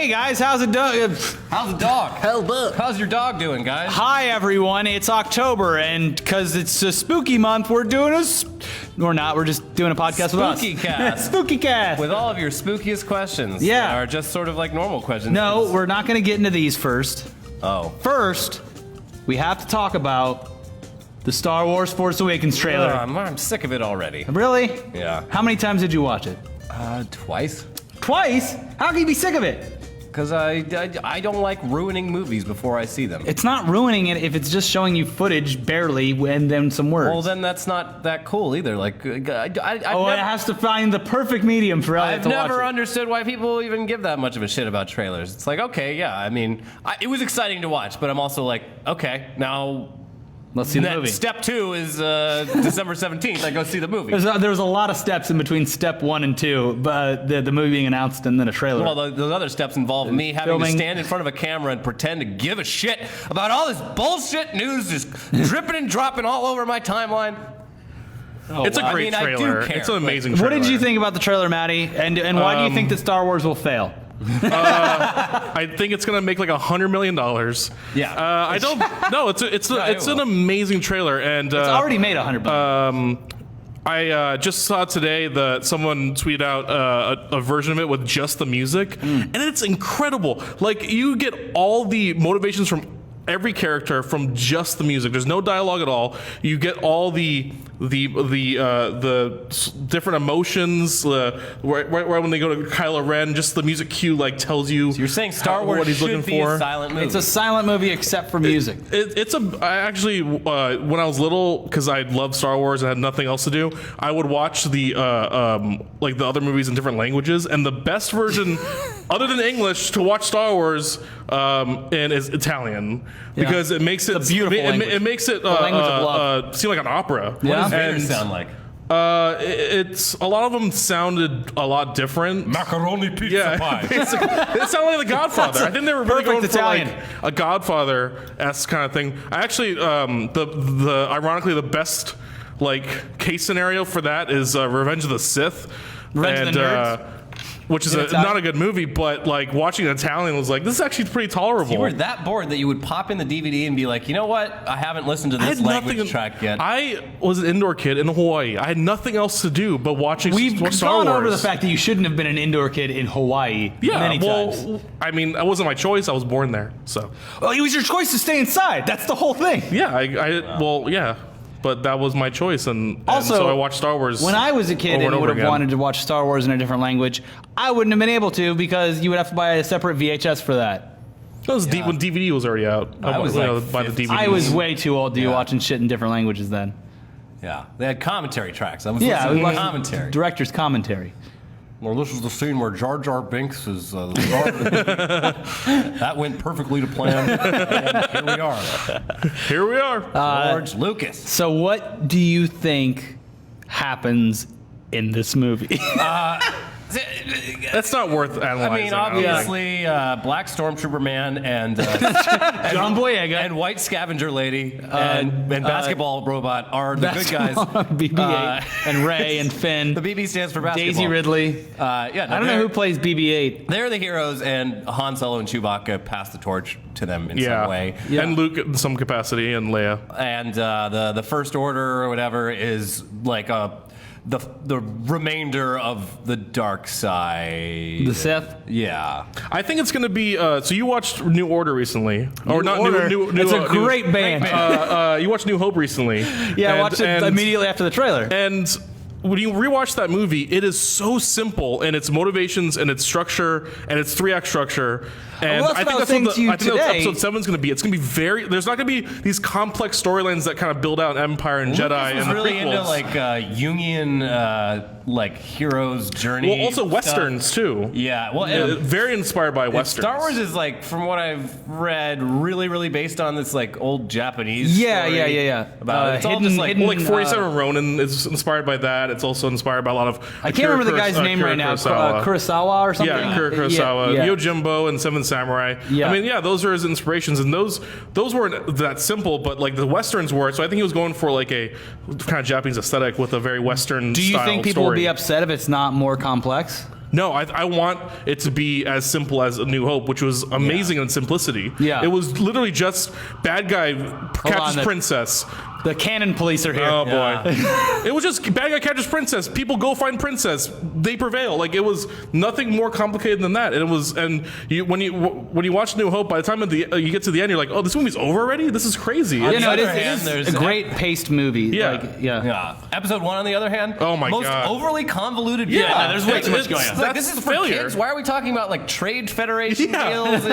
Hey guys, how's it doing? How's the dog? Hell, How's your dog doing, guys? Hi everyone, it's October, and because it's a spooky month, we're just doing a podcast with us. Spooky cast. Spooky cast. With all of your spookiest questions. Yeah. That are just sort of like normal questions. No, we're not going to get into these first. Oh. First, we have to talk about the Star Wars Force Awakens trailer. I'm sick of it already. Really? Yeah. How many times did you watch it? Twice. Twice? How can you be sick of it? Because I don't like ruining movies before I see them. It's not ruining it if it's just showing you footage, barely, and then some words. Well, then that's not that cool either. Like, it has to find the perfect medium for Elliot I've to watch never it. understood why people even give that much of a shit about trailers. It's like, okay, yeah, I mean, it was exciting to watch, but I'm also like, okay, now... Let's see the movie. Step 2 is December 17th. I go see the movie. There's a lot of steps in between step 1 and 2, but the movie being announced and then a trailer. Well, those other steps involve me having to stand in front of a camera and pretend to give a shit about all this bullshit news just dripping and dropping all over my timeline. Oh, it's a great trailer. I do care, it's an amazing trailer. What did you think about the trailer, Maddie? And why do you think that Star Wars will fail? I think it's gonna make like $100 million. Yeah. I don't. No, it's an amazing trailer, and It's already made $100 million. I just saw today that someone tweeted out a version of it with just the music, and it's incredible. Like, you get all the motivations from every character from just the music. There's no dialogue at all. You get all the different emotions. Right when they go to Kylo Ren, just the music cue like tells you. So you're saying Star Wars what he's should looking be for. a silent movie? It's a silent movie except for music. I actually, when I was little, because I loved Star Wars and had nothing else to do, I would watch the like the other movies in different languages, and the best version, other than English, to watch Star Wars and is Italian, because it makes it It's a beautiful language. It makes it language of love. seem like an opera. What does Vader sound like? It's a lot of them sounded a lot different. Macaroni pizza pie. It sounded like The Godfather. I think they were really going Italian. for like a Godfather-esque kind of thing. I actually, the ironically the best like case scenario for that is Revenge of the Sith. Revenge of the Nerds? Which is not a good movie, but like watching an Italian was like, this is actually pretty tolerable. You were that bored that you would pop in the DVD and be like, you know what? I haven't listened to this language track yet. I was an indoor kid in Hawaii. I had nothing else to do but watching We've Star Wars. gone over the fact that you shouldn't have been an indoor kid in Hawaii many times. I mean, that wasn't my choice. I was born there, so. Well, it was your choice to stay inside. That's the whole thing. Yeah, yeah. But that was my choice, and Also, so I watched Star Wars. When I was a kid and would have again. wanted to watch Star Wars in a different language, I wouldn't have been able to because you would have to buy a separate VHS for that. That was when DVD was already out. I was like by the DVD. I was way too old to be watching shit in different languages then. Yeah, they had commentary tracks. I was We listening to watched commentary. Director's commentary. Well, this is the scene where Jar Jar Binks is that went perfectly to plan. And here we are. Here we are. George Lucas. So what do you think happens in this movie? That's not worth analyzing. I mean, obviously, Black Stormtrooper Man and John Boyega and White Scavenger Lady and Basketball Robot are the good guys. BB-8 and Ray and Finn. The BB stands for basketball. Daisy Ridley. I don't know who plays BB-8. They're the heroes, and Han Solo and Chewbacca pass the torch to them in some way. Yeah. And Luke in some capacity, and Leia. And the First Order or whatever is like the remainder of the dark side. The Sith? Yeah. I think it's going to be. So you watched New Order recently, or not? Order. New. It's a great band. You watched New Hope recently. Yeah, I watched it immediately after the trailer. And when you rewatch that movie, it is so simple in its motivations and its structure and its 3-act structure. And Well, that's what I was saying to you I think that's today. episode 7 is going to be. It's going to be very. There's not going to be these complex storylines that kind of build out Empire and Jedi Lucas and was the really prequels. into like Jungian like heroes journey. Well, also westerns too. Yeah. Well, Very inspired by westerns. Star Wars is like, from what I've read, really, really based on this like old Japanese. Yeah. story About it's all hidden- just like hidden- Well, like 47 Ronin is inspired by that. It's also inspired by a lot of. I can't remember the guy's name right now. Kurosawa or something? Yeah, Kurosawa, Yeah. Yojimbo, and Seven Samurai. Yeah. I mean, yeah, those are his inspirations, and those weren't that simple, but like the westerns were. So I think he was going for like a kind of Japanese aesthetic with a very western. Do you style think people will story. be upset if it's not more complex? No, I want it to be as simple as A New Hope, which was amazing in simplicity. Yeah. It was literally just bad guy catches princess. The canon police are here. Oh boy. It was just bad guy catches princess. People go find princess. They prevail. Like, it was nothing more complicated than that. And it was, and when you watch New Hope, by the time you get to the end, you're like, oh, this movie's over already? This is crazy. Yeah, no, it hand, is a great paced movie. Yeah. Like, yeah. Episode 1, on the other hand, oh my most God, overly convoluted. Yeah, there's way too much going on. It's like, this is for failure. kids. Why are we talking about like trade federation deals?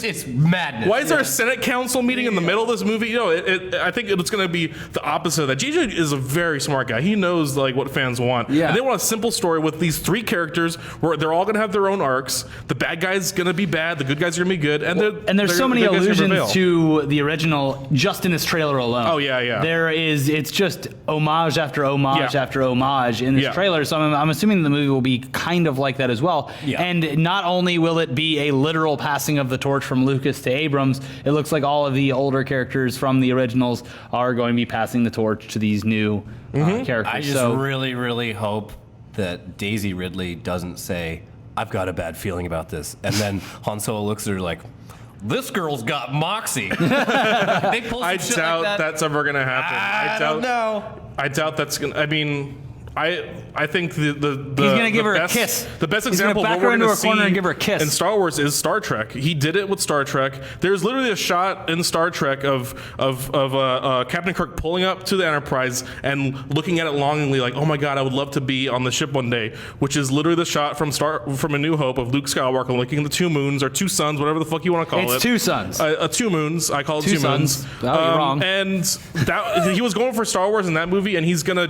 It's madness. Why is there a Senate Council meeting in the middle of this movie? You know, I think it's going to be the opposite of that. JJ is a very smart guy. He knows like what fans want. Yeah. And they want a simple story with these 3 characters where they're all going to have their own arcs. The bad guy's going to be bad. The good guys are going to be good. And there's so many allusions to the original just in this trailer alone. Oh yeah. It's just homage after homage after homage in this trailer. So I'm assuming the movie will be kind of like that as well. Yeah. And not only will it be a literal passing of the torch from Lucas to Abrams, it looks like all of the older characters from the originals are going to be passing the torch to these new characters. I just really, really hope that Daisy Ridley doesn't say, "I've got a bad feeling about this," and then Han Solo looks at her like, "This girl's got moxie." They pull some I shit doubt like that. that's ever going to happen. I don't know. I doubt that's going to, I mean, I think the He's gonna give her a kiss. The best He's gonna example of back what her we're into going a to corner see and give her a kiss. in Star Wars is Star Trek. He did it with Star Trek. There's literally a shot in Star Trek of Captain Kirk pulling up to the Enterprise and looking at it longingly, like, "Oh my God, I would love to be on the ship one day." Which is literally the shot from A New Hope of Luke Skywalker looking at the 2 moons or 2 suns, whatever the fuck you want to call it. It's 2 suns. 2 moons. I call it 2 2 moons. suns. Oh, you're wrong. And that he was going for Star Wars in that movie, and he's gonna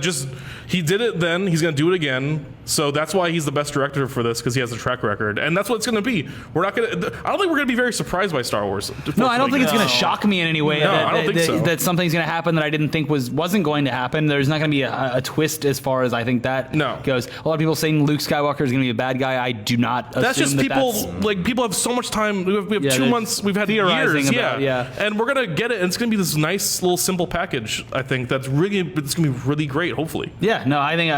he did it then. He's gonna do it again. So that's why he's the best director for this, because he has a track record, and that's what it's gonna be. We're not gonna. I don't think we're gonna be very surprised by Star Wars. No, I don't think it's going to shock me in any way I don't think so. that something's going to happen that I didn't think wasn't going to happen. There's not going to be a twist as far as I think that goes. A lot of people saying Luke Skywalker is going to be a bad guy. I do not assume that's just people. That's, people have so much time. We have 2 months. We've had theorizing years. about, And we're gonna get it. And it's gonna be this nice little simple package. I think it's gonna be really great. Hopefully. Yeah. No, I think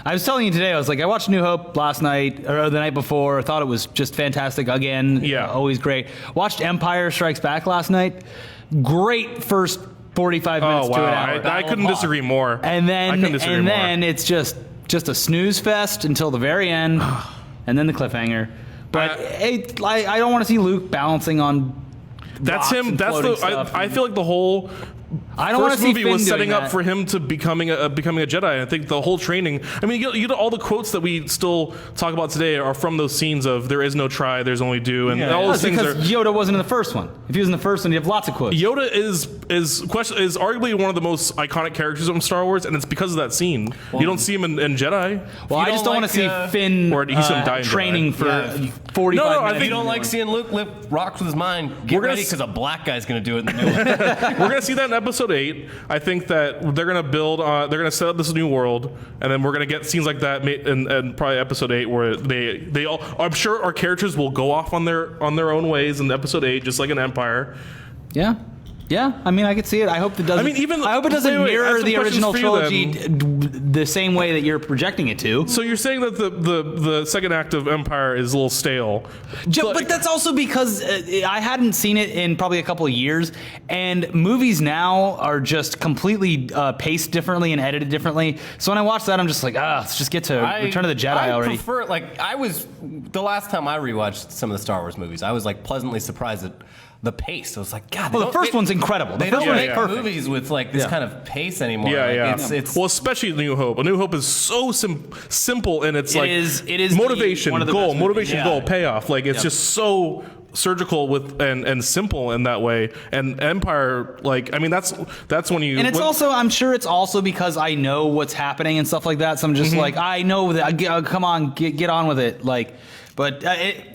I was telling you today. I was like, I watched New Hope last night or the night before. I thought it was just fantastic again. Yeah. Always great. Watched Empire Strikes Back last night. Great first 45 minutes to an hour. I couldn't disagree more. And then it's just a snooze fest until the very end, and then the cliffhanger. But I don't want to see Luke balancing on. That's him. That's the. I feel like the whole. I don't want to first see movie Finn was setting doing up for him to becoming a Jedi. I think the whole training. I mean, you get all the quotes that we still talk about today are from those scenes of "there is no try, there's only do," and all those things because Yoda wasn't in the first one. If he was in the first one, you have lots of quotes. Yoda is arguably one of the most iconic characters from Star Wars, and it's because of that scene. You don't see him in Jedi. Well, I just don't want to see Finn training for 45 minutes. I think you don't like seeing Luke lift rocks with his mind. Get ready, because a black guy's going to do it in the new one. We're going to see that in Episode 8. I think that they're going to they're going to set up this new world, and then we're going to get scenes like that in probably Episode 8 where they all, I'm sure our characters will go off on their own ways in Episode 8, just like in Empire. Yeah. Yeah, I mean, I could see it. I hope it doesn't. I hope it doesn't mirror the original trilogy the same way that you're projecting it to. So you're saying that the second act of Empire is a little stale, but that's also because I hadn't seen it in probably a couple of years, and movies now are just completely paced differently and edited differently. So when I watch that, I'm just like, let's just get to Return of the Jedi already. I prefer the last time I rewatched some of the Star Wars movies, I was like pleasantly surprised at the pace. I was like, God. Well, the first one's incredible. They don't make movies with like this kind of pace anymore. It's well, especially New Hope. A New Hope is so simple, and it is motivation, goal, payoff. Like it's just so surgical and simple in that way. And Empire, like, I mean, that's when you. And it's also, I'm sure it's also because I know what's happening and stuff like that. So I'm just like, I know that. Come on, get on with it. Like. But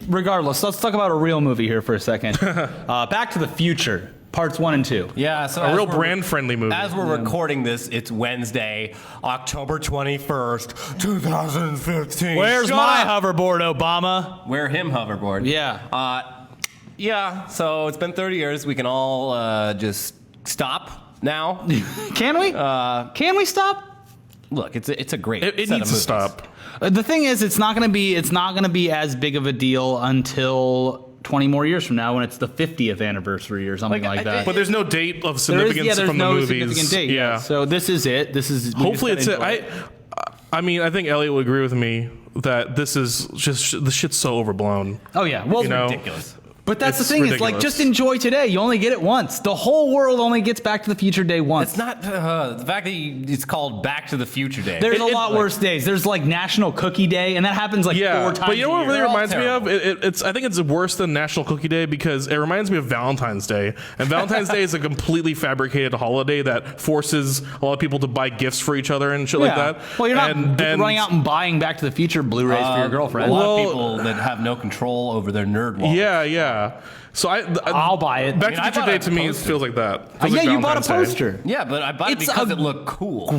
regardless, let's talk about a real movie here for a second. Back to the Future, parts 1 and 2. Yeah, so a real brand-friendly movie. As we're recording this, it's Wednesday, October 21st, 2015. Where's my hoverboard, Obama? Where him hoverboard? Yeah. Yeah, so it's been 30 years. We can all just stop now. Can we? Can we stop? Look, it's a great It set needs of to stop. The thing is, it's not going to be as big of a deal until 20 more years from now when it's the 50th anniversary or something like that. But there's no date of significance there's from no the movies. significant date. Yeah. So this is it. This is Hopefully it's it. I mean, I think Elliot would agree with me that this is just the shit's so overblown. Oh yeah, well, You know? Ridiculous. but that's It's the thing. It's like ridiculous. just enjoy today. You only get it once. The whole world only gets Back to the Future Day once. It's not the fact that it's called Back to the Future Day. There's a lot worse days. There's like National Cookie Day, and that happens like 4 times. But you know a what year. really They're all reminds me of? terrible. I think it's worse than National Cookie Day because it reminds me of Valentine's Day. And Valentine's Day is a completely fabricated holiday that forces a lot of people to buy gifts for each other and shit like that. Well, you're not And- running out and buying Back to the Future Blu-rays for your girlfriend. A lot Well- of people that have no control over their nerd wallet. Yeah. So I'll buy it. Back I mean, to I the Future bought Day a to me poster. feels like that. Yeah, Feels like you bought a Valentine's Day. poster. Yeah, but I bought it It's because a it looked cool.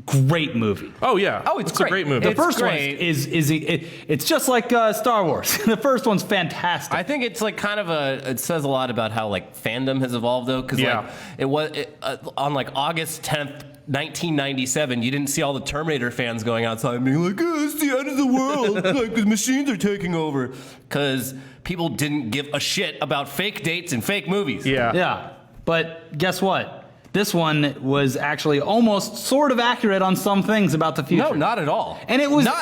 Great movie. Oh yeah. Oh, it's a great. great movie. The It's first one great. it's just like Star Wars. The first one's fantastic. I think it's like kind of it says a lot about how like fandom has evolved though, because Yeah. like it was on like August 10th, 1997, you didn't see all the Terminator fans going outside and being like, oh, it's the end of the world, like the machines are taking over, because people didn't give a shit about fake dates and fake movies. Yeah. Yeah, but guess what? This one was actually almost sort of accurate on some things about the future. No, not at all. And it wasn't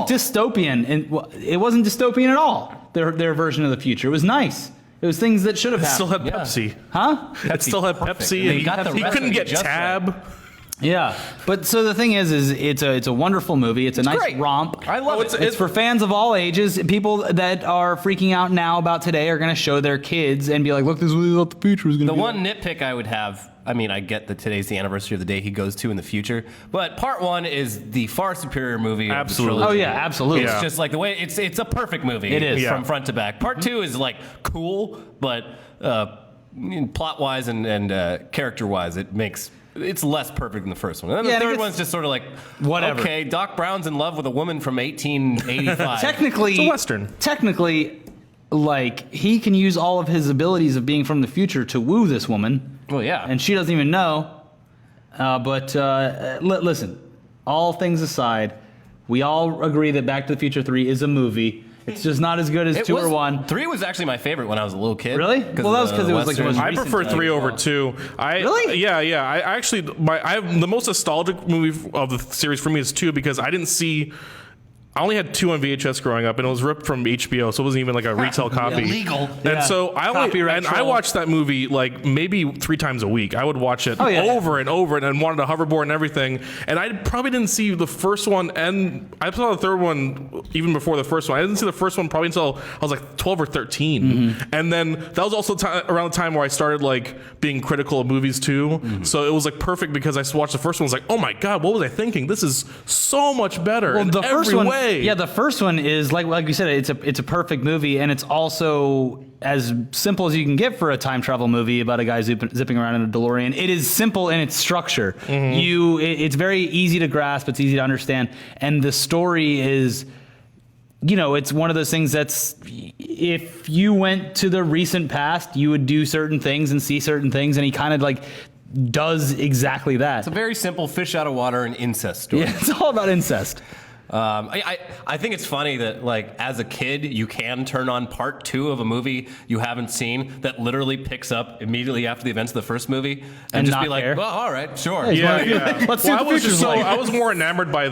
dystopian, and it wasn't dystopian at all. Their version of the future. It was nice. It was things that should have It still happened. had Pepsi. Huh? It still had perfect. Pepsi. They And got the he couldn't recipe get just Tab. Yeah, but so the thing is it's a wonderful movie. It's a nice great. romp. I love Oh, it. It's for fans of all ages. People that are freaking out now about today are going to show their kids and be like, "Look, this is what the future is going to The be." one nitpick I would have, I mean, I get that today's the anniversary of the day he goes to in the future, but part one is the far superior movie. Absolutely. Of the trilogy. Oh yeah, absolutely. It's Yeah. just like the way it's a perfect movie. It is. from Yeah. front to back. Part two is like cool, but plot wise and character wise, it's less perfect than the first one. And then Yeah, the I third think one's just sort of like whatever. Okay, Doc Brown's in love with a woman from 1885. Technically, It's a Western. Technically, like he can use all of his abilities of being from the future to woo this woman. Well, yeah. And she doesn't even know. Listen, all things aside, we all agree that Back to the Future 3 is a movie. It's just not as good as 2 or 1. 3 was actually my favorite when I was a little kid. Really? Well, that was 'cause it was like the most I recent prefer thing. 3 over 2. Really? Yeah. I actually, I have the most nostalgic movie of the series for me is 2 because I didn't see. I only had 2 on VHS growing up, and it was ripped from HBO, so it wasn't even like a retail copy. Illegal. And Yeah. so Copyright I troll. watched that movie like maybe 3 times a week. I would watch it Oh, yeah. over and over, and wanted a hoverboard and everything. And I probably didn't see the first one, and I saw the third one even before the first one. I didn't see the first one probably until I was like 12 or 13. Mm-hmm. And then that was also around the time where I started like being critical of movies too. Mm-hmm. So it was like perfect because I watched the first one. I was like, oh my god, what was I thinking? This is so much better in the first every one, way. yeah, the first one is like you said, it's a perfect movie, and it's also as simple as you can get for a time travel movie about a guy zipping around in a DeLorean. It is simple in its structure. It's very easy to grasp. It's easy to understand, and the story is. It's one of those things that's, if you went to the recent past, you would do certain things and see certain things, and he kind of like does exactly that. It's a very simple fish out of water and incest story. Yeah, it's all about incest. I think it's funny that like as a kid you can turn on part 2 of a movie you haven't seen that literally picks up immediately after the events of the first movie and just not be like, care. well, all right, sure. Yeah. Let's see Well, what the future's like. I was more enamored by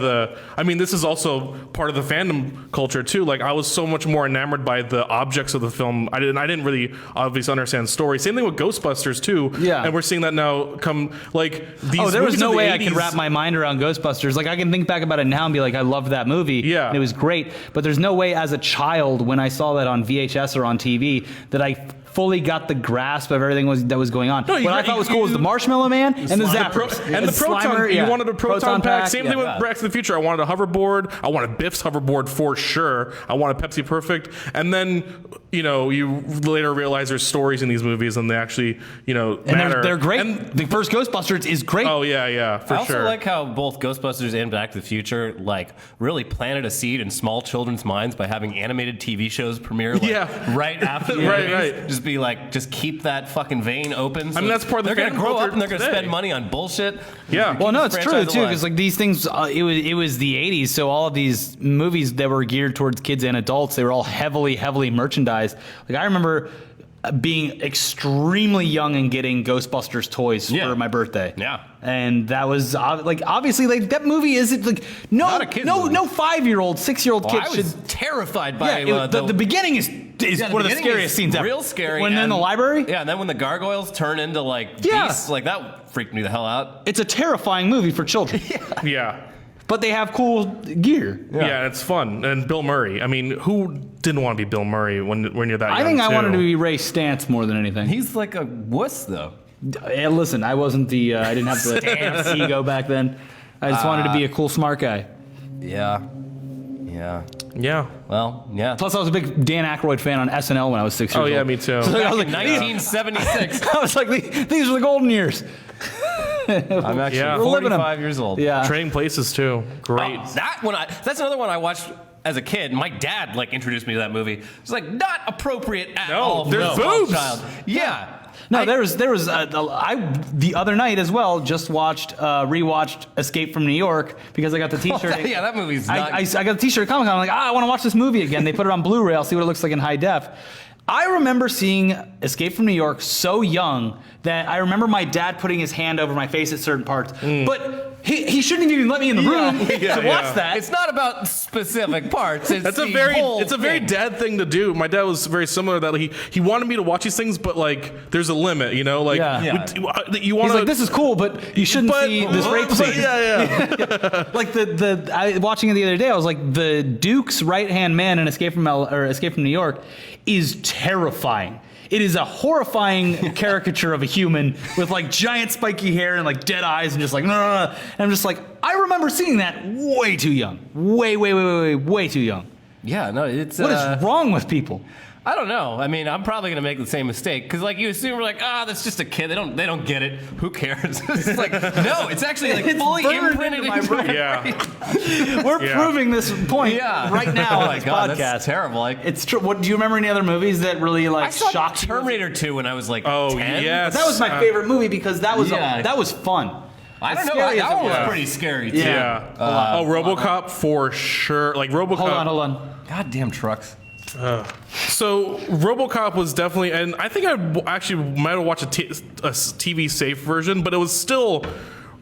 I mean, this is also part of the fandom culture too. Like, I was so much more enamored by the objects of the film. I didn't really obviously understand the story. Same thing with Ghostbusters too. Yeah. And we're seeing that now come like these. Oh, there was movies no of the way 80s, I could wrap my mind around Ghostbusters. Like, I can think back about it now and be like, I loved that movie. Yeah. And it was great. But there's no way as a child, when I saw that on VHS or on TV, that I fully got the grasp of everything that was going on. No, what I thought was cool was the Marshmallow Man and the Zappers. And the proton. Slimer, You yeah. wanted a proton pack. Same thing with yeah. Back to the Future. I wanted a hoverboard. I wanted Biff's hoverboard for sure. I wanted Pepsi Perfect. And then you later realize there's stories in these movies and they actually, And matter. they're great. And, The first Ghostbusters is great. oh yeah, for I also sure. like how both Ghostbusters and Back to the Future really planted a seed in small children's minds by having animated TV shows premiere right after the Right, movies. right. Just be just keep that fucking vein open. So that's part of the they're gonna fan grow culture up and they're gonna today. spend money on bullshit. Yeah. Well, no, it's Franchise true too, alive. because these things, it was the '80s, so all of these movies that were geared towards kids and adults, they were all heavily merchandised. Like I remember being extremely young and getting Ghostbusters toys Yeah. for my birthday. Yeah. And that was obviously that movie isn't Not a kid's movie. no 5-year-old, 6-year-old kid I should. was terrified by The beginning is yeah, one of the beginning scariest is scenes ever. Real scary. When they're in the and- library. Yeah, and then when the gargoyles turn into Yeah. beasts, that freaked me the hell out. It's a terrifying movie for children. yeah. But they have cool gear. Yeah, it's fun. And Bill Murray. I mean, who didn't want to be Bill Murray when you're that young? I think I too? wanted to be Ray Stantz more than anything. He's like a wuss though. Hey, listen, I wasn't I didn't have the ego back then. I just wanted to be a cool, smart guy. Yeah. Yeah. Yeah. Well, yeah. Plus, I was a big Dan Aykroyd fan on SNL when I was 6 years Oh old. yeah, me too. So I was In like, 1976. I was like, these are the golden years. I'm actually Yeah. We're living 'em. 45 years old. Yeah. Trading Places too. Great. That's another one I watched as a kid. My dad introduced me to that movie. It's not appropriate at No, all. for there's a small boobs. child. Yeah. No, there was I the other night as well just rewatched Escape from New York because I got the T-shirt. Yeah, that movie's not. I got the T-shirt at Comic Con. I'm like, I want to watch this movie again. They put it on Blu-ray. I'll see what it looks like in high def. I remember seeing Escape from New York so young that I remember my dad putting his hand over my face at certain parts. But he shouldn't even let me in the room to watch that. It's not about specific parts. It's That's the whole it's a very thing. dad thing to do. My dad was very similar that he wanted me to watch these things, but there's a limit, you want He's to. like, this is cool, but you shouldn't see this rape scene. Yeah. Like watching it the other day, I was like, the Duke's right hand man in Escape from New York is terrifying. It is a horrifying caricature of a human with giant spiky hair and dead eyes and just no. And I'm just I remember seeing that way too young, way too young. Yeah, no, it's What is wrong with people? I don't know. I mean, I'm probably gonna make the same mistake because, you assume we're that's just a kid. They don't get it. Who cares? It's no, it's actually It's fully burned imprinted into my brain. Yeah. We're Yeah. proving this point right now Oh on my this God, podcast. that's terrible. It's true. What do you remember any other movies that really I saw shocked you? Terminator 2 when I was 10. yes. That was my favorite movie because that was Yeah. that was fun. I don't As know. scary as That it one was. was pretty scary too. Yeah. RoboCop for sure. RoboCop. Hold on. Goddamn trucks. So RoboCop was definitely, and I think I actually might have watched a TV safe version, but it was still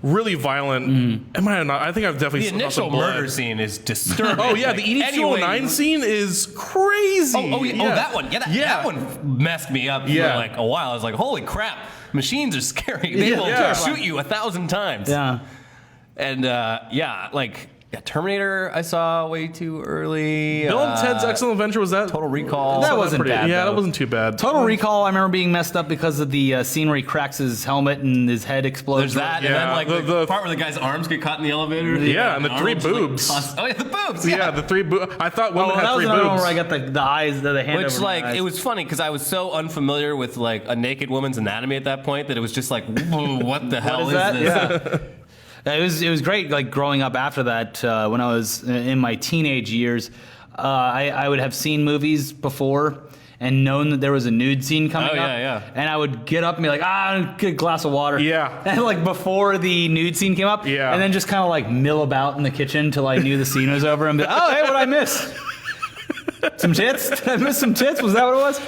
really violent. Am I not? I think I've definitely The saw initial some blood. murder scene is disturbing. Oh yeah, the ED209 Anyway, scene is crazy. that one. Yeah, that one messed me up Yeah. for a while. I was like, holy crap, machines are scary. They will shoot you 1,000 times. Yeah. And Terminator I saw way too early. Bill and Ted's Excellent Adventure, was that? Total Recall. That wasn't bad, Yeah, though. that wasn't too bad. Total Recall, I remember being messed up because of the scene where he cracks his helmet and his head explodes. There's that, Yeah, and then the the part where the guy's arms get caught in the elevator. Yeah, and the three arms, boobs. oh yeah, the boobs. Yeah, the three boobs. I thought women Oh, had that was three another one boobs. where I got the eyes, the hand Which over my eyes. it was funny because I was so unfamiliar with a naked woman's anatomy at that point that it was just whoa, what the hell What is that? this? Yeah. It was great growing up after that when I was in my teenage years. I would have seen movies before and known that there was a nude scene coming up. yeah. And I would get up and be like, get a glass of water. Yeah. And before the nude scene came up. Yeah. And then just kind of mill about in the kitchen till I knew the scene was over and be like, oh, hey, what'd I miss? Some tits? Did I miss some tits? Was that what it was?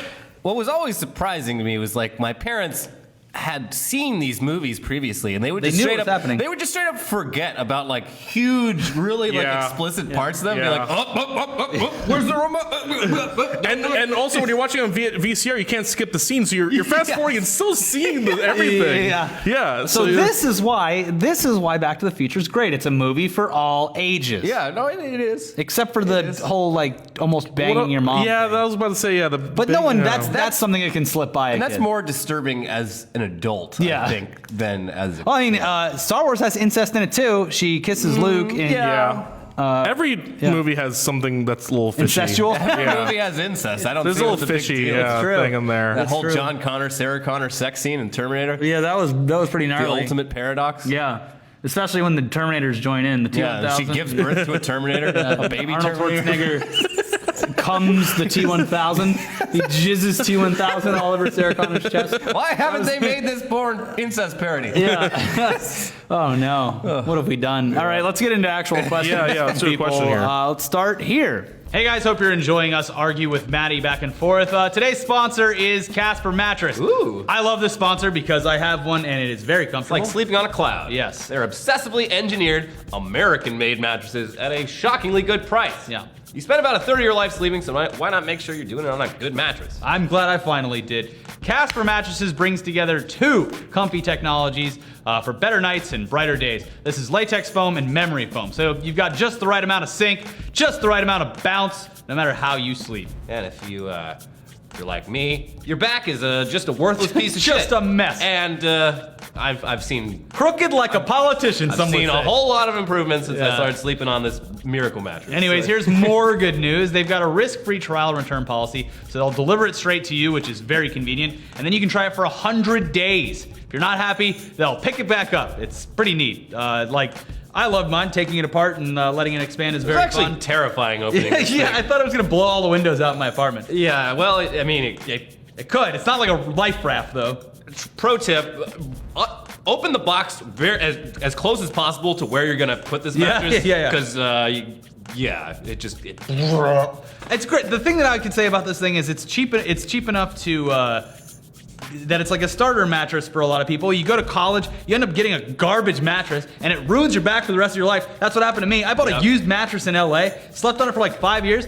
What was always surprising to me was my parents had seen these movies previously, and they would They just knew straight what up was happening. they would just straight up forget about huge, really Yeah. explicit parts of them. Yeah. Be like, oh, where's the remote? And also when you're watching on VCR, you can't skip the scene, so you're fast forwarding and still seeing everything. Yeah. So yeah. this is why Back to the Future is great. It's a movie for all ages. Yeah, no, it is. Except for the whole almost banging your mom. Yeah, thing. I was about to say But no one. That's something that can slip by. And a that's kid. more disturbing as an adult, Yeah. I think, than as a Well, I mean, Star Wars has incest in it too. She kisses Luke. And, Yeah. Every movie has something that's a little fishy. Incestual? Every movie has incest. I don't There's see a what's little big fishy deal. thing in there. That whole true. John Connor, Sarah Connor sex scene in Terminator. Yeah, that was pretty The gnarly. ultimate paradox. Yeah. Especially when the Terminators join in. The Yeah, T-1000. she gives birth to a Terminator, a baby Arnold Terminator. Schwarzenegger comes the T-1000. He jizzes T-1000 all over Sarah Connor's chest. Why haven't they made this porn incest parody? Yeah. Oh, no. What have we done? All right, let's get into actual questions. Yeah, let's do a people. question here. Let's start here. Hey guys, hope you're enjoying us argue with Maddie back and forth. Today's sponsor is Casper Mattress. Ooh. I love this sponsor because I have one and it is very comfortable. Like sleeping on a cloud. Yes. They're obsessively engineered, American-made mattresses at a shockingly good price. Yeah. You spend about a third of your life sleeping, so why not make sure you're doing it on a good mattress? I'm glad I finally did. Casper Mattresses brings together two comfy technologies for better nights and brighter days. This is latex foam and memory foam. So you've got just the right amount of sink, just the right amount of bounce, no matter how you sleep. And if you're like me, your back is just a worthless piece of shit. Just a mess. And I've seen Crooked like a politician, I've some would seen a say. whole lot of improvements since I Yeah. started sleeping on this miracle mattress. Anyways, So- here's more good news. They've got a risk-free trial and return policy, so they'll deliver it straight to you, which is very convenient. And then you can try it for 100 days. If you're not happy, they'll pick it back up. It's pretty neat. I loved mine. Taking it apart and letting it expand is It's very actually fun. terrifying opening. Yeah, this yeah, thing. I thought it was gonna blow all the windows out in my apartment. Yeah, well, I mean, It could. It's not like a life raft, though. pro tip: open the box as close as possible to where you're gonna put this Yeah, mattress. yeah. Because It's great. The thing that I could say about this thing is it's cheap. It's cheap enough to that it's like a starter mattress for a lot of people. You go to college, you end up getting a garbage mattress, and it ruins your back for the rest of your life. That's what happened to me. I bought a used mattress in LA, slept on it for like 5 years.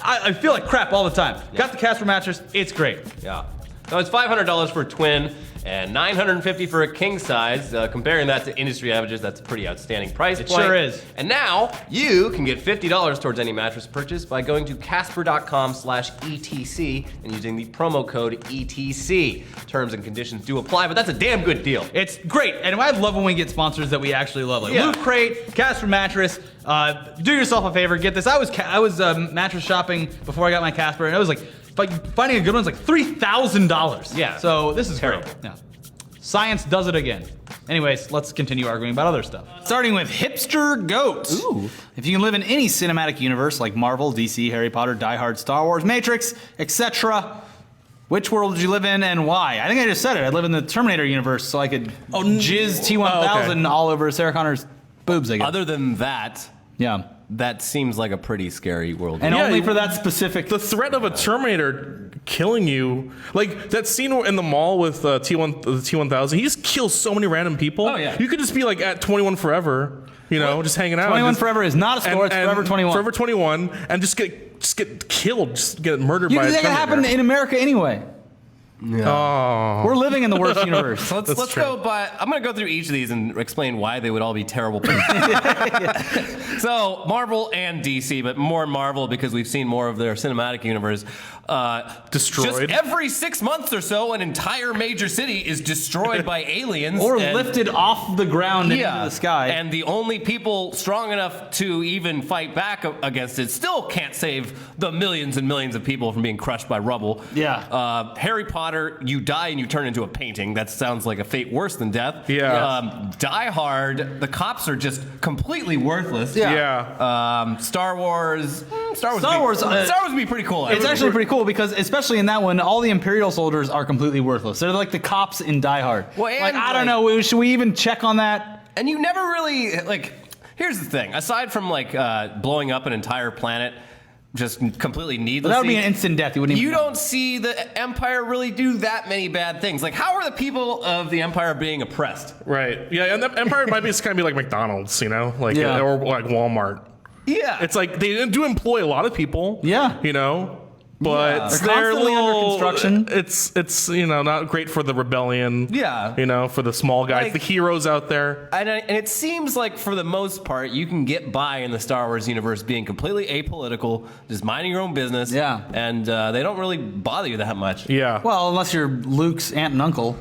I feel like crap all the time. Got the Casper mattress. It's great. Yeah. So it's $500 for a twin and $950 for a king size. Comparing that to industry averages, that's a pretty outstanding price point. sure is. And now you can get $50 towards any mattress purchase by going to casper.com/ETC and using the promo code ETC. Terms and conditions do apply, but that's a damn good deal. It's great, and I love when we get sponsors that we actually love, like Yeah. Loot Crate, Casper Mattress. Do yourself a favor, get this. I was mattress shopping before I got my Casper, and it was like finding a good one's like $3,000. Yeah. So this is Terrible. great. Yeah. Science does it again. Anyways, let's continue arguing about other stuff. Starting with hipster goats. Ooh. If you can live in any cinematic universe like Marvel, DC, Harry Potter, Die Hard, Star Wars, Matrix, etc., which world would you live in and why? I think I just said it. I'd live in the Terminator universe so I could jizz T-1000 all over Sarah Connor's boobs, I guess. Other than that, Yeah. that seems like a pretty scary world. And Yeah, only for that specific... The threat of a Terminator killing you, like that scene in the mall with the T-1000, he just kills so many random people. Oh, yeah. You could just be like at 21 Forever, just hanging out. 21 and just- Forever is not a store, it's Forever 21. Forever 21, and just get killed, just get murdered You by a think that Terminator. happened in America anyway. Oh. We're living in the worst universe. Let's true. go by. I'm going to go through each of these and explain why they would all be terrible people. So Marvel and DC, but more Marvel because we've seen more of their cinematic universe. Destroyed. Just every 6 months or so, an entire major city is destroyed by aliens Or and- lifted off the ground into the sky. And the only people strong enough to even fight back against it still can't save the millions and millions of people from being crushed by rubble. Yeah. Harry Potter, you die and you turn into a painting. That sounds like a fate worse than death. Yeah. Die Hard, the cops are just completely worthless. Yeah. Star Wars. Star Wars, would be pretty cool. It's actually pretty cool because, especially in that one, all the Imperial soldiers are completely worthless. They're like the cops in Die Hard. Well, and like, I don't know, should we even check on that? And you never really like. Here's the thing. Aside from like blowing up an entire planet, just completely needlessly. That would be an instant death. You wouldn't even You don't see the Empire really do that many bad things. Like, how are the people of the Empire being oppressed? Right. Yeah, and the Empire might be just kind of be like McDonald's, like Yeah. or like Walmart. Yeah. It's like they do employ a lot of people. Yeah. But They're they're constantly under little, construction. It's not great for the rebellion. Yeah. For the small guys, Like- the heroes out there. And it seems like for the most part, you can get by in the Star Wars universe being completely apolitical, just minding your own business. Yeah. And they don't really bother you that much. Yeah. Well, unless you're Luke's aunt and uncle.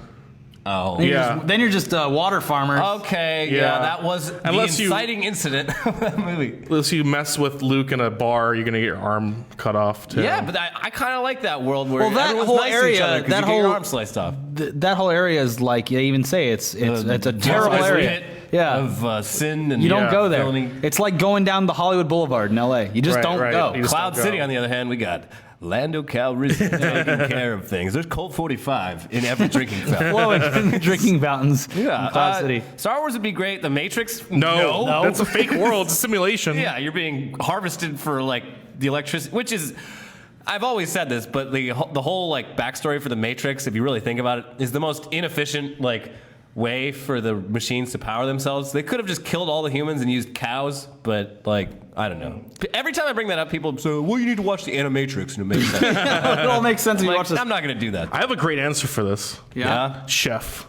Oh. Yeah. Then you're just a water farmer. Okay, Yeah. yeah, that was Unless the you- inciting incident of that movie. Unless you mess with Luke in a bar, you're gonna get your arm cut off too. Yeah, but I kind of like that world where Well, that everyone's whole nice to each area- other 'cause that you get your whole- arm sliced off. That whole area is like they even say it's a terrible It's a area. pit Yeah. of sin and You don't go there. felony. It's like going down the Hollywood Boulevard in LA. You just Right, don't right. go. You just Cloud don't City, go. on the other hand, we got Lando Calrissian taking care of things. There's Colt 45 in every drinking fountain. Flowing in the drinking fountains in Cloud City. Star Wars would be great. The Matrix, No, that's a fake world. It's a simulation. Yeah, you're being harvested for like the electricity, which is. I've always said this, but the whole like backstory for the Matrix, if you really think about it, is the most inefficient like way for the machines to power themselves. They could have just killed all the humans and used cows, but like I don't know. Every time I bring that up, people say, "Well, you need to watch the Animatrix and it makes sense." It all makes sense if you Like, watch this. I'm not going to do that. I have a great answer for this. Yeah. Chef.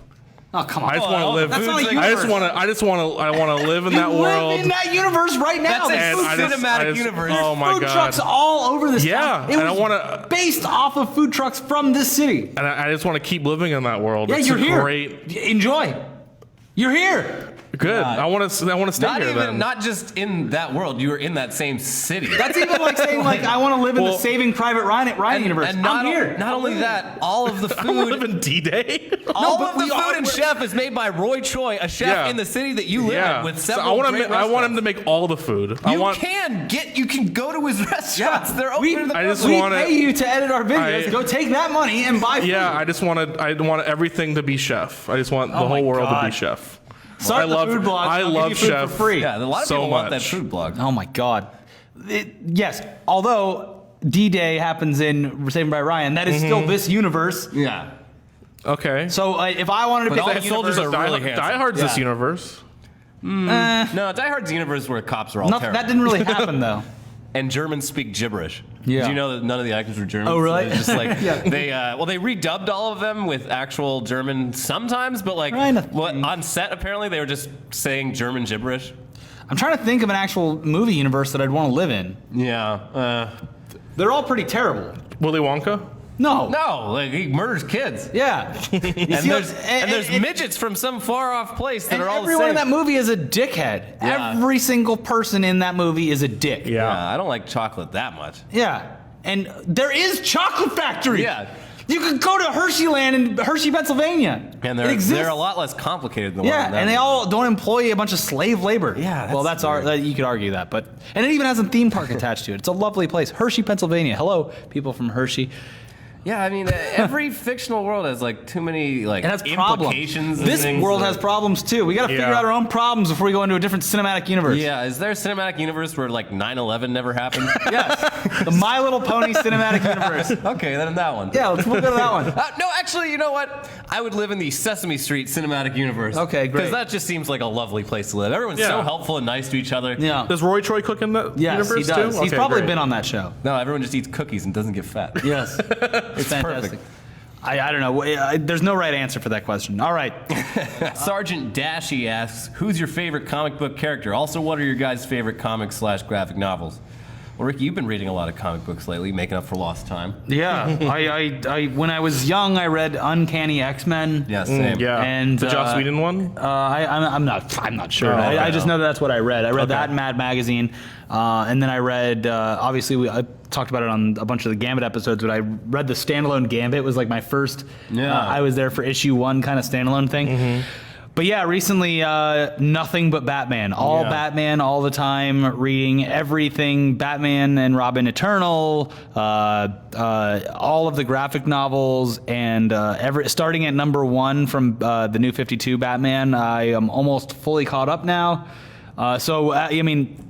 Oh, come on. I just want to live. That's not a I just universe. want to. I want to live in You that live world. in that universe right now. That's a There's And food cinematic universe. Oh my food god. trucks all over this Yeah, town. It and I was wanna- based off of food trucks from this city. And I just want to keep living in that world. Yeah, It's you're here. great. Enjoy. You're here. Good. I want to. I want to stay Not here even, then. not just in that world. You were in that same city. That's even like saying like I want to live in the Well- Saving Private Ryan universe. And not, I'm here. not only that, all of the I want to live food, in D-Day. all but of the we are- food and chef is made by Roy Choi, a chef Yeah. in the city that you live Yeah. in with So several I want great him. I want him restaurants. to make all the food. I You want. you can go to his restaurants. They're open We, to the I just public. we wanna- pay you to edit our videos. I- Go take that money and buy food. Yeah, I just want to. I want everything to be chef. I just want the Oh my whole world to God. be chef. Start I the love. food blog. I I'll give love you food chef. for free. Yeah, a lot of so people want that much. food blog. Oh my God. Yes, although D-Day happens in Saving by Ryan, that is still this universe. Yeah. Okay. So if I wanted to But pick all that the soldiers universe, are really Die handsome. Hard's this Yeah. universe. No, Die Hard's the universe where cops are all terrible. that didn't really happen though. And Germans speak gibberish. Yeah. Did you know that none of the actors were Germans? Oh, really? It's just like Yeah. they redubbed all of them with actual German sometimes, but like Trying to what, on set apparently they were just saying German gibberish. I'm trying to think of an actual movie universe that I'd want to live in. Yeah. They're all pretty terrible. Willy Wonka. No. No, like he murders kids. Yeah. And there's midgets from some far off place that and are all the everyone same. in that movie is a dickhead. Yeah. Every single person in that movie is a dick. Yeah. Yeah, I don't like chocolate that much. Yeah. And there is Chocolate Factory. Yeah. You could go to Hersheyland in Hershey, Pennsylvania. And It exists. they're a lot less complicated than the one Yeah, in that and they movie. all don't employ a bunch of slave labor. Yeah, well, that's that's you could argue that, but and it even has a theme park attached to it. It's a lovely place, Hershey, Pennsylvania. Hello, people from Hershey. Yeah, I mean, every fictional world has like too many like It has problems. implications. and This things world that- has problems too. We got to figure Yeah. out our own problems before we go into a different cinematic universe. Yeah, is there a cinematic universe where like 9/11 never happened? Yes. The My Little Pony cinematic universe. Okay, then that one. Yeah, we'll go to that one. No, actually, you know what? I would live in the Sesame Street cinematic universe. Okay, great. Because that just seems like a lovely place to live. Everyone's so Yeah. helpful and nice to each other. Yeah. Does Roy Choi cook in that Yes, universe he does. too? He's Okay, probably great. been on that show. No, everyone just eats cookies and doesn't get fat. Yes. It's fantastic. perfect. I don't know. There's no right answer for that question. All right. Sergeant Dashy asks, "Who's your favorite comic book character? Also, what are your guys' favorite comics/graphic novels?" Well, Ricky, you've been reading a lot of comic books lately, making up for lost time. Yeah. I when I was young, I read Uncanny X-Men. Yeah, same. Yeah. And, the Joss Whedon one. I'm not sure. Oh, okay. I just know that's what I read. I read Okay. that in Mad Magazine, and then I read. Obviously, I talked about it on a bunch of the Gambit episodes, but I read the standalone Gambit. It was like my first. Yeah. I was there for issue 1, kind of standalone thing. Mm-hmm. But yeah, recently nothing but Batman. All Yeah. Batman all the time. Reading everything Batman and Robin Eternal, all of the graphic novels, and starting at number 1 from the New 52 Batman. I am almost fully caught up now. I mean,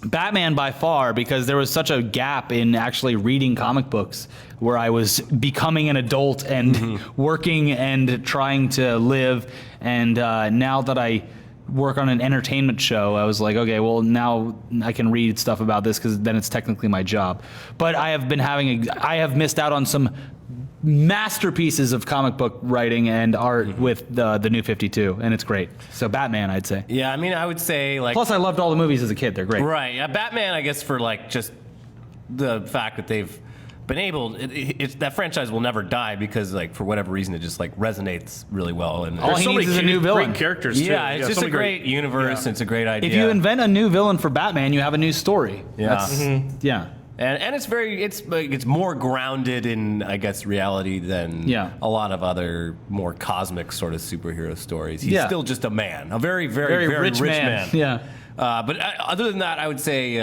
Batman by far, because there was such a gap in actually reading comic books where I was becoming an adult and working and trying to live. And now that I work on an entertainment show, I was like, okay, well, now I can read stuff about this because then it's technically my job. But I have missed out on some masterpieces of comic book writing and art with the New 52, and it's great. So Batman, I'd say. Yeah, I mean, I would say like. Plus, I loved all the movies as a kid. They're great. Right. Yeah, Batman, I guess, for like just the fact that they've been able. That franchise will never die because, like, for whatever reason, it just like resonates really well. And All he needs is a new villain. Great characters. yeah, too. it's just so a many great universe. yeah. It's a great idea. If you invent a new villain for Batman, you have a new story. Yeah. That's- yeah. And it's more grounded in, I guess, reality than Yeah. a lot of other more cosmic sort of superhero stories. He's Yeah. still just a man, a very, very, very rich man. Yeah. But other than that, I would say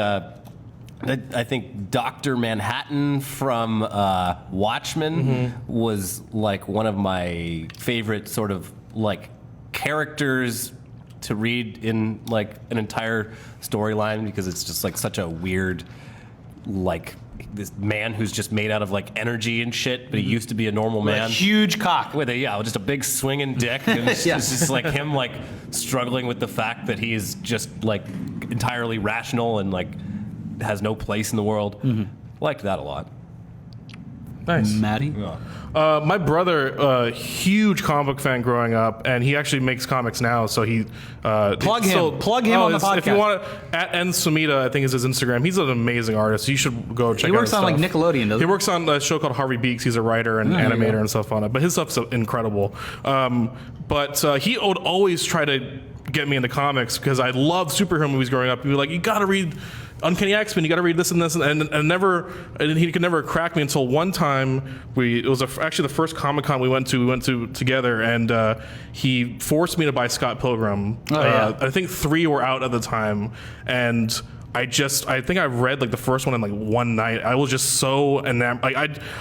I think Dr. Manhattan from Watchmen was like one of my favorite sort of like characters to read in like an entire storyline because it's just like such a weird, like this man who's just made out of like energy and shit, but he used to be a normal man. A huge cock. With just a big swinging dick. And it's, Yeah. it's just like him like struggling with the fact that he's just like entirely rational and like has no place in the world. Liked that a lot. Nice. Maddie? My brother, huge comic book fan growing up, and he actually makes comics now. So he Plug him. Plug him on the If you podcast. want to, at N Sumida, I think is his Instagram. He's an amazing artist. You should go check. He out works his on like stuff. Nickelodeon, doesn't He he? works on a show called Harvey Beaks. He's a writer and there you animator go. and stuff on it. But his stuff's incredible. But he would always try to get me into comics because I loved superhero movies growing up. He'd be like, you got to read Uncanny X-Men, you got to read this and this, and he could never crack me until one time it was actually the first Comic-Con we went to together, and he forced me to buy Scott Pilgrim. Yeah. I think 3 were out at the time, and I think I read like the first one in like one night. I was just so enamored. Like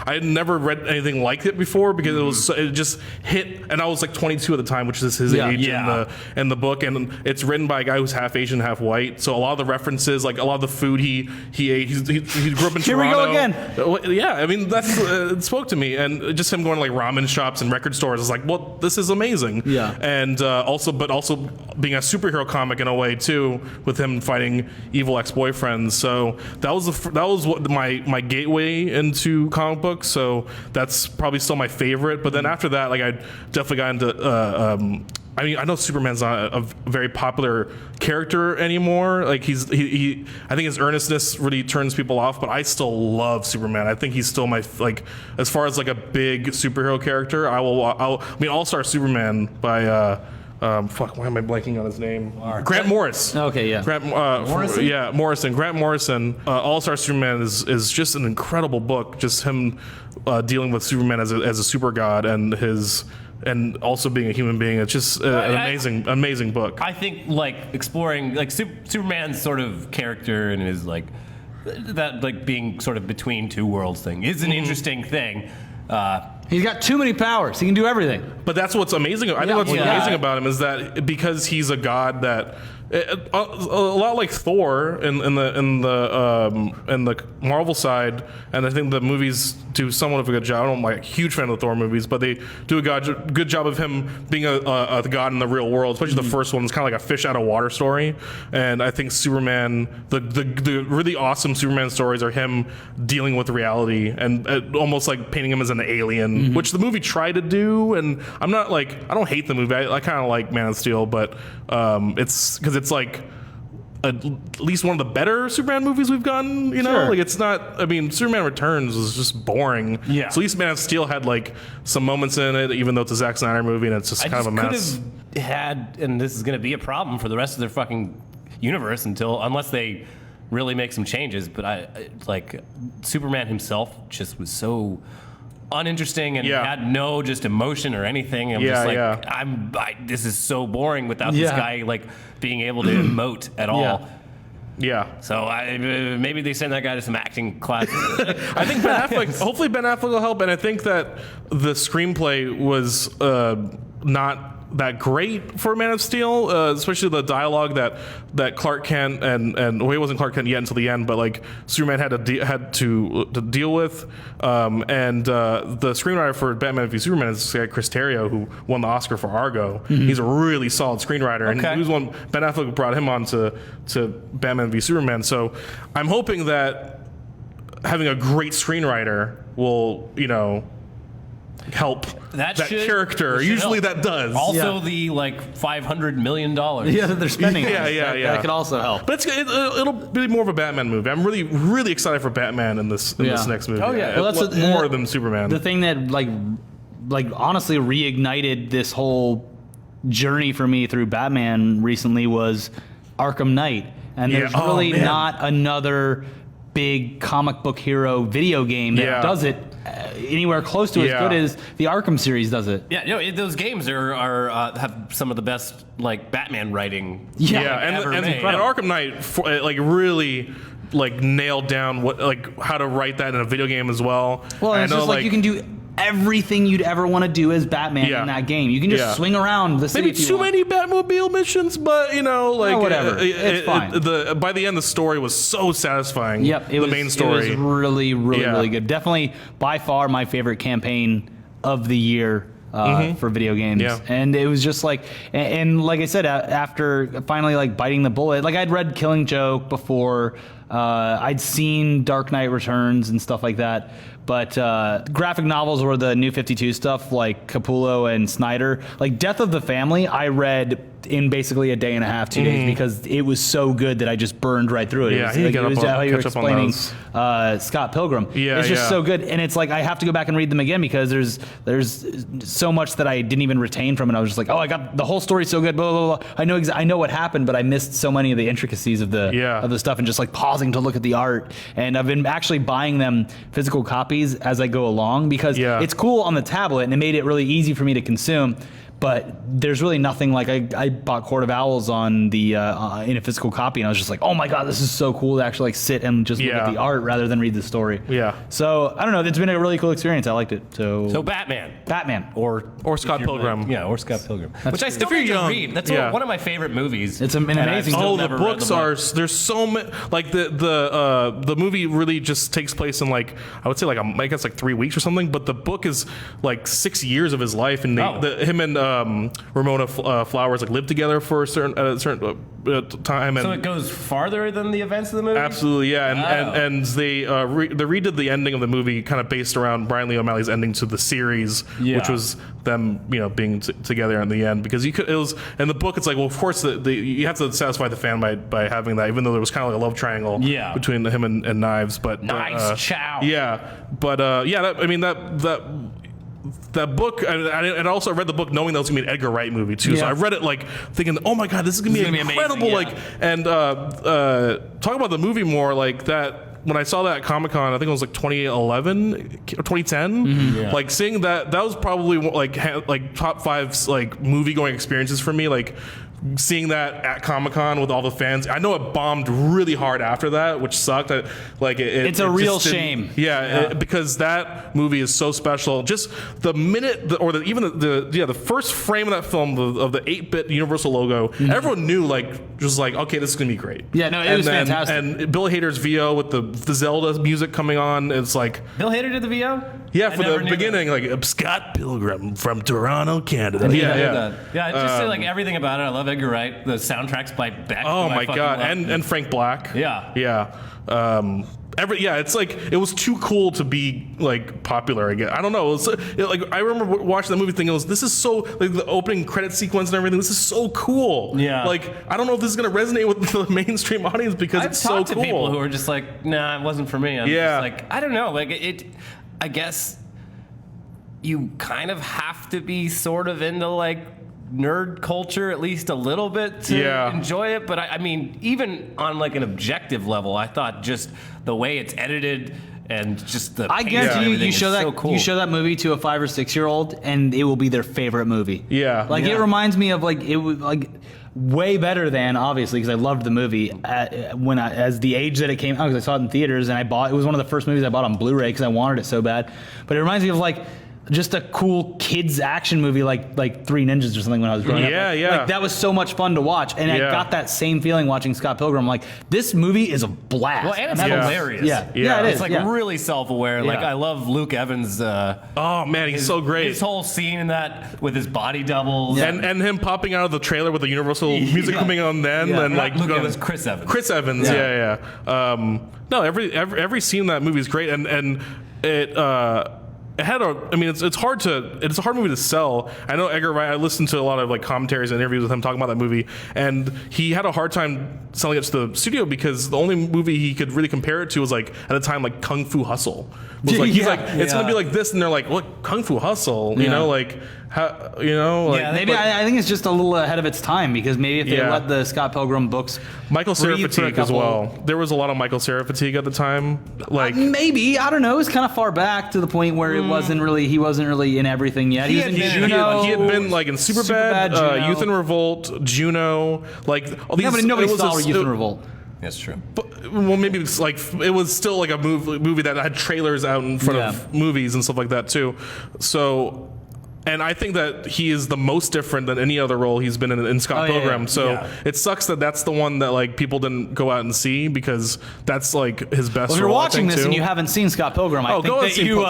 I had never read anything like it before because it just hit, and I was like 22 at the time, which is his Yeah. age Yeah. in the book, and it's written by a guy who's half Asian, half white. So a lot of the references, like a lot of the food he ate, he grew up in Here we Toronto. go again. Yeah, I mean that's it spoke to me, and just him going to like ramen shops and record stores. I was like, well, this is amazing. Yeah. And also being a superhero comic in a way too, with him fighting evil ex-boyfriends. So that was what my gateway into comic books. So that's probably still my favorite. But then after that, like I definitely got into. I mean, I know Superman's not a very popular character anymore. Like he I think his earnestness really turns people off. But I still love Superman. I think he's still my like as far as like a big superhero character. I mean, All-Star Superman by. Why am I blanking on his name? Grant Morris. Okay, yeah. Morrison? Morrison. Grant Morrison. All-Star Superman is just an incredible book. Just him dealing with Superman as a super god and also being a human being. It's just an amazing book. I think like exploring like Superman's sort of character and his like that like being sort of between two worlds thing is an interesting thing. He's got too many powers. He can do everything. But that's what's amazing. I think what's Yeah. amazing about him is that because he's a god that a lot like Thor in the Marvel side, and I think the movies do somewhat of a good job. I'm like a huge fan of the Thor movies, but they do a good job of him being a god in the real world. Especially the first one is kind of like a fish out of water story. And I think Superman, the really awesome Superman stories are him dealing with reality and almost like painting him as an alien, which the movie tried to do. And I'm not like I don't hate the movie. I kind of like Man of Steel, but it's because it's like at least one of the better Superman movies we've gotten, you know? Sure. Like it's not, I mean, Superman Returns was just boring. Yeah. So at least Man of Steel had like some moments in it, even though it's a Zack Snyder movie and it's just kind of a mess. Could have had, and this is going to be a problem for the rest of their fucking universe unless they really make some changes. But I like Superman himself just was so uninteresting and Yeah. had no just emotion or anything. I'm Yeah, just like, yeah. this is so boring without this Yeah. guy like being able to emote at all. Yeah. Yeah. So maybe they send that guy to some acting classes. I think Ben Affleck, hopefully Ben Affleck will help. And I think that the screenplay was not that great for Man of Steel, especially the dialogue that Clark Kent and well, he wasn't Clark Kent yet until the end, but like Superman had to deal with. And the screenwriter for Batman v Superman is this guy Chris Terrio, who won the Oscar for Argo. He's a really solid screenwriter, and Okay. he was one Ben Affleck brought him on to Batman v Superman. So I'm hoping that having a great screenwriter will, help That that should- character. should Usually help. that does. Also, Yeah. the like $500 million. Yeah, that they're spending. Yeah, on it. yeah, yeah. That could also help. But it'll be more of a Batman movie. I'm really, really excited for Batman in this next movie. Oh, yeah. Well, that's what- more than Superman. The thing that like honestly reignited this whole journey for me through Batman recently was Arkham Knight, and Yeah. there's Oh, really man. not another big comic book hero video game that Yeah. does it anywhere close to Yeah. as good as the Arkham series does it. Yeah, those games are have some of the best like Batman writing. Yeah, and ever made. Arkham Knight like really like nailed down what like how to write that in a video game as well. Well, I it's know, just like you can do everything you'd ever want to do as Batman Yeah. in that game. You can just Yeah. swing around the city. maybe if you too want. many Batmobile missions, but like whatever. It's fine. By the end, the story was so satisfying. Yep, the main story. It was really, really, Yeah. really good. Definitely, by far, my favorite campaign of the year for video games. Yeah. And it was just like, and like I said, after finally like biting the bullet, like I'd read Killing Joke before, I'd seen Dark Knight Returns and stuff like that. But graphic novels were the New 52 stuff, like Capullo and Snyder. Like Death of the Family, I read in basically a day and a half, 2 days, because it was so good that I just burned right through it. Yeah, it was, I need to like, get it was up on- how you were catch up on explaining those. Scott Pilgrim. Yeah, it's just yeah. so good, and it's like I have to go back and read them again because there's so much that I didn't even retain from it. I was just like, oh, I got the whole story so good. Blah blah blah. I know I know what happened, but I missed so many of the intricacies of the stuff, and just like pausing to look at the art. And I've been actually buying them physical copies as I go along because it's cool on the tablet, and it made it really easy for me to consume. But there's really nothing like I bought Court of Owls on the in a physical copy, and I was just like, oh my god, this is so cool to actually like sit and just look at the art rather than read the story. Yeah. So I don't know, it's been a really cool experience. I liked it. So Batman. Or Scott Pilgrim. Yeah, or Scott Pilgrim. Which I still if you're need to young, read. That's yeah. one of my favorite movies. It's an And I've amazing- still Oh, the never read books book. are there's so many. Like the movie really just takes place in like I would say like I guess like 3 weeks or something. But the book is like 6 years of his life, and him and Ramona Flowers like lived together for a certain time. And So it goes farther than the events of the movie? absolutely, yeah. Wow. And they redid the ending of the movie kind of based around Brian Lee O'Malley's ending to the series, which was them being together in the end, because it was in the book. It's like, well, of course you have to satisfy the fan by having that, even though there was kind of like a love triangle between him and Knives. But Knives, chow. Yeah, but that book, I also read the book knowing that was gonna be an Edgar Wright movie too. So I read it like thinking, oh my god, this is gonna be incredible. amazing, and talk about the movie more like that. When I saw that at Comic-Con, I think it was like 2011 or 2010. Like seeing that was probably like top 5 like movie going experiences for me. Like seeing that at Comic-Con with all the fans. I know it bombed really hard after that, which sucked. It's a real shame. Because that movie is so special. Just the minute, even the first frame of that film of the 8-bit Universal logo, everyone knew just like, okay, this is gonna be great. Yeah, no, it was fantastic. And Bill Hader's VO with the Zelda music coming on, it's like, Bill Hader did the VO? yeah, I for never the knew beginning, like Scott Pilgrim from Toronto, Canada. Yeah, I just say like everything about it. I love Edgar Wright. The soundtrack's by Beck. Oh who I my fucking god, love. and Frank Black. Yeah. It's like it was too cool to be like popular again. I don't know. I remember watching the movie thinking, this is so like the opening credit sequence and everything. This is so cool. Yeah. Like I don't know if this is gonna resonate with the mainstream audience because it's so I've talked cool. to people who are just like, nah, it wasn't for me. I'm just like, I don't know. Like I guess you kind of have to be sort of into like nerd culture at least a little bit to enjoy it. But I mean, even on like an objective level, I thought just the way it's edited and just the I pace guarantee and you, everything you show is that so cool. you show that movie to a 5 or 6 year old, and it will be their favorite movie. Yeah. Like it reminds me of like it was like way better than, obviously, because I loved the movie as the age that it came out, because I saw it in theaters, and it was one of the first movies I bought on Blu-ray because I wanted it so bad. But it reminds me of like just a cool kids action movie like Three Ninjas or something when I was growing up. Like that was so much fun to watch, and I got that same feeling watching Scott Pilgrim. Like this movie is a blast. Well, and it's hilarious. Yeah, it is. It's like really self-aware. Like I love Luke Evans. Oh man, he's so great. His whole scene in that with his body doubles and him popping out of the trailer with the Universal music coming on then, and like Luke Evans, Chris Evans. Chris Evans, no, every scene in that movie is great, and it. it had a. I mean, it's a hard movie to sell. I know Edgar Wright. I listened to a lot of like commentaries and interviews with him talking about that movie, and he had a hard time selling it to the studio because the only movie he could really compare it to was like at the time like Kung Fu Hustle. Was like he's like it's gonna be like this, and they're like, what Kung Fu Hustle? You know, like. How, you know, like, maybe I think it's just a little ahead of its time because maybe if they let the Scott Pilgrim books, Michael Cera fatigue as well. There was a lot of Michael Cera fatigue at the time. Like maybe I don't know. It's kind of far back to the point where he wasn't really in everything yet. He was in Juno. He had been like in Superbad, Youth in Revolt, Juno, like all these. Yeah, but nobody saw Youth in Revolt. That's true. But, well, maybe it's like it was still like a movie that had trailers out in front of movies and stuff like that too. So. And I think that he is the most different than any other role he's been in Scott Pilgrim. So it sucks that that's the one that like people didn't go out and see because that's like his best. Well, if you're role, watching this too. and you haven't seen Scott Pilgrim, I think that you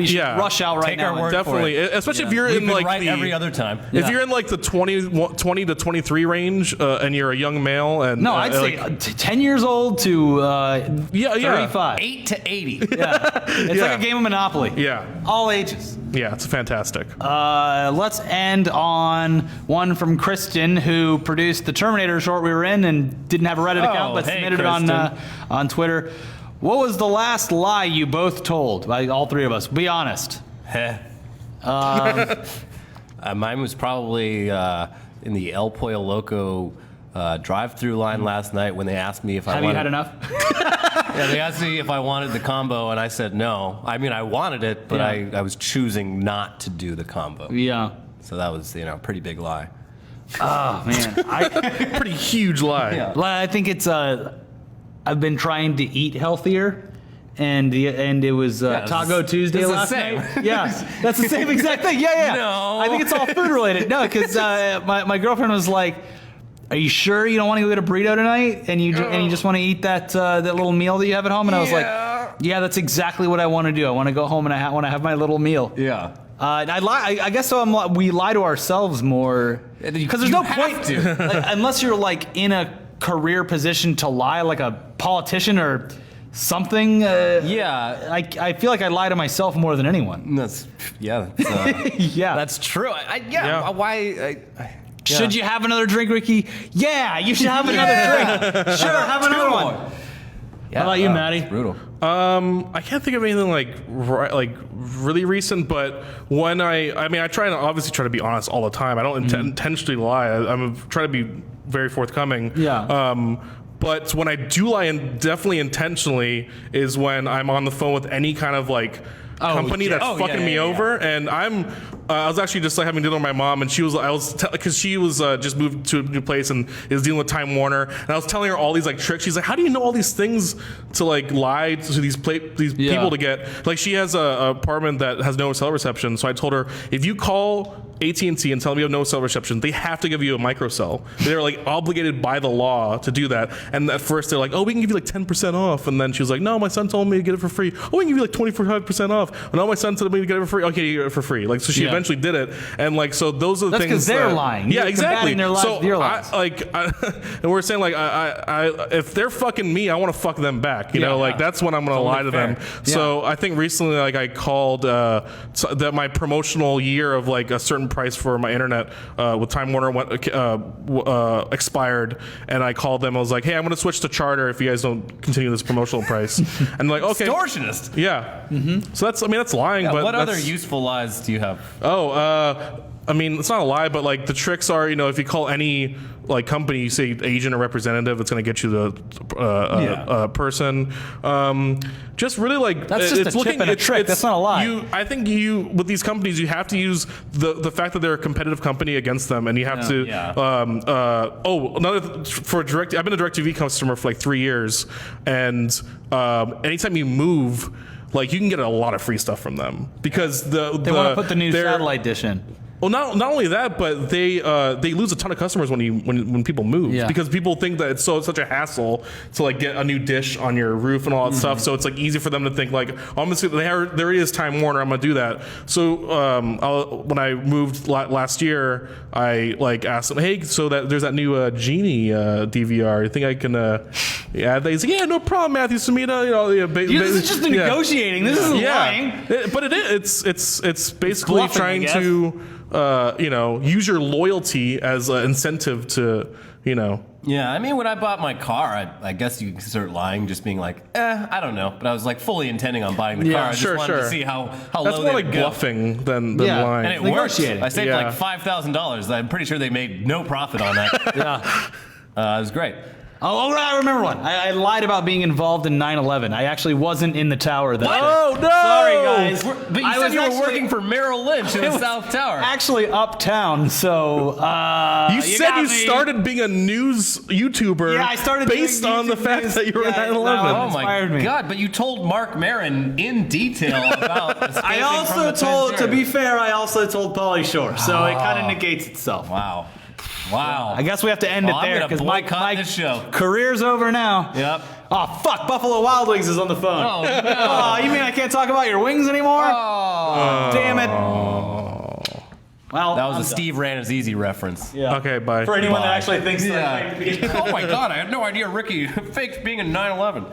should rush out right now. Our word definitely, for it. especially if you're We've in been like right every other time. If you're in like the 20 to 23 range and you're a young male and I'd say 10 years old to 35, 8 to 80. It's like a game of Monopoly. Yeah, all ages. Yeah, it's fantastic. Let's end on one from Kristen, who produced the Terminator short we were in and didn't have a Reddit account, but submitted it on Twitter. What was the last lie you both told? Like all three of us. Be honest. Mine was probably in the El Pollo Loco drive-through line last night when they asked me if I wanted... Have you had enough? Yeah, they asked me if I wanted the combo, and I said no. I mean, I wanted it, but I was choosing not to do the combo. Yeah. So that was, pretty big lie. Oh, man. Pretty huge lie. Yeah. I think it's... I've been trying to eat healthier. And it was Taco Tuesday last night. Yeah, that's the same exact thing. Yeah. No. I think it's all food related. No, because my girlfriend was like, "Are you sure you don't want to go get a burrito tonight? And you just want to eat that little meal that you have at home?" And I was like, "Yeah, that's exactly what I want to do. I want to go home and I want to have my little meal." Yeah. I guess so. We lie to ourselves more because there's no point unless you're like in a career position to lie, like a politician or something. I feel like I lie to myself more than anyone. Yeah, that's true. Why? Should you have another drink, Ricky? Yeah, you should have another drink. Sure, have another one. Yeah, how about you, Maddie? Brutal. I can't think of anything like really recent, but when I try to be honest all the time. I don't intentionally lie. I'm trying to be very forthcoming. Yeah. But when I do lie, and definitely intentionally, is when I'm on the phone with any kind of like company that's fucking me over, and I was actually just like having dinner with my mom, and she was because she was just moved to a new place and is dealing with Time Warner, and I was telling her all these like tricks. She's like, "How do you know all these things to like lie to these people to get?" Like she has a apartment that has no cell reception, so I told her, if you call AT&T and tell them you have no cell reception, they have to give you a microcell. They're like obligated by the law to do that. And at first they're like, "Oh, we can give you like 10% off." And then she was like, "No, my son told me to get it for free." "Oh, we can give you like 25% off." "No, my son told me to get it for free." "Okay, you get it for free." Like, so she eventually did it. And like, so those are the things. That's because they're lying. Yeah, exactly. Their lives, so your lives. and we're saying like, if they're fucking me, I want to fuck them back. You know, like that's when I'm going to lie to them. So I think recently, like I called that my promotional year of like a certain price for my internet with Time Warner expired, and I called them. I was like, "Hey, I'm going to switch to Charter if you guys don't continue this promotional price." And like, okay, extortionist. Yeah. So that's lying. Yeah, but what other useful lies do you have? I mean, it's not a lie, but like the tricks are, if you call any like company, you say agent or representative, it's going to get you the person. Just really like that's just a tip and a trick. That's not a lie. I think with these companies, you have to use the fact that they're a competitive company against them, and you have to. Another for direct. I've been a DirecTV customer for like 3 years, and anytime you move, like you can get a lot of free stuff from them because they want to put the new satellite dish in. Well, not only that, but they lose a ton of customers when people move because people think that it's such a hassle to like get a new dish on your roof and all that stuff. So it's like easy for them to think like, oh, I'm just there is Time Warner, I'm gonna do that. So when I moved last year, I like asked them, hey, so that there's that new Genie DVR. You think I can add that? He's like, yeah, no problem, Matthew Sumida. This is just negotiating. This isn't lying. But it's basically bluffing, trying to use your loyalty as an incentive to, Yeah, I mean, when I bought my car, I guess you could start lying, just being like, I don't know. But I was like fully intending on buying the car. I just wanted to see how That's low more they like would go. bluffing than lying. And it worked. Negotiating. I saved like $5,000. I'm pretty sure they made no profit on that. It was great. Oh, I remember one. I lied about being involved in 9/11. I actually wasn't in the tower that day. Oh, no! Sorry, guys. But you said you were working for Merrill Lynch in the South Tower. Actually, uptown. So you said you started being a news YouTuber. Yeah, I started based doing on the YouTube fact news. that you were Yeah, 9/11. Oh inspired my me. God! But you told Mark Maron in detail about escaping I from also the told, Twin to be Towers. fair, I also told Pauly Shore. So it kind of negates itself. Wow. I guess we have to end it I'm there gonna because boycott this show. career's over now. Yep. Oh, fuck. Buffalo Wild Wings is on the phone. Oh, no. Oh, you mean I can't talk about your wings anymore? Oh. Damn it. Well, That was I'm a Steve Rannazzisi reference. Yeah. Okay, bye. For anyone Bye. that actually thinks Yeah. that. Oh my God! I had no idea Ricky faked being in 9/11.